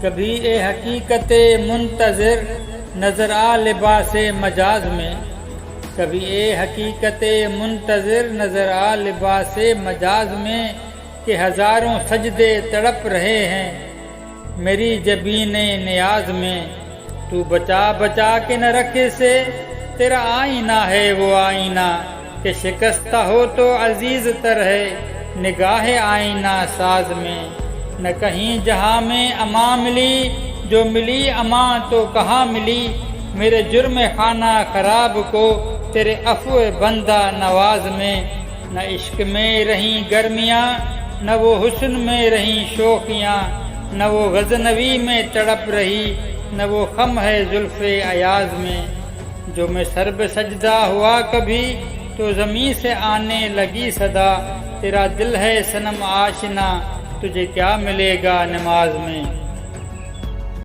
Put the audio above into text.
کبھی اے حقیقت منتظر نظر آ لباس مجاز میں، کبھی اے حقیقت منتظر نظر آ لباس مجاز میں، کہ ہزاروں سجدے تڑپ رہے ہیں میری جبین نیاز میں۔ تو بچا بچا کے نہ رکھے سے تیرا آئینہ ہے وہ آئینہ، کہ شکستہ ہو تو عزیز تر ہے نگاہ آئینہ ساز میں۔ نہ کہیں جہاں میں امان ملی، جو ملی امان تو کہاں ملی، میرے جرم خانہ خراب کو تیرے عفو بندہ نواز میں۔ نہ عشق میں رہیں گرمیاں، نہ وہ حسن میں رہیں شوخیاں، نہ وہ غزنوی میں تڑپ رہی، نہ وہ خم ہے زلف ایاز میں۔ جو میں سرب سجدہ ہوا کبھی تو زمین سے آنے لگی صدا، تیرا دل ہے صنم آشنا تجھے کیا ملے گا نماز میں۔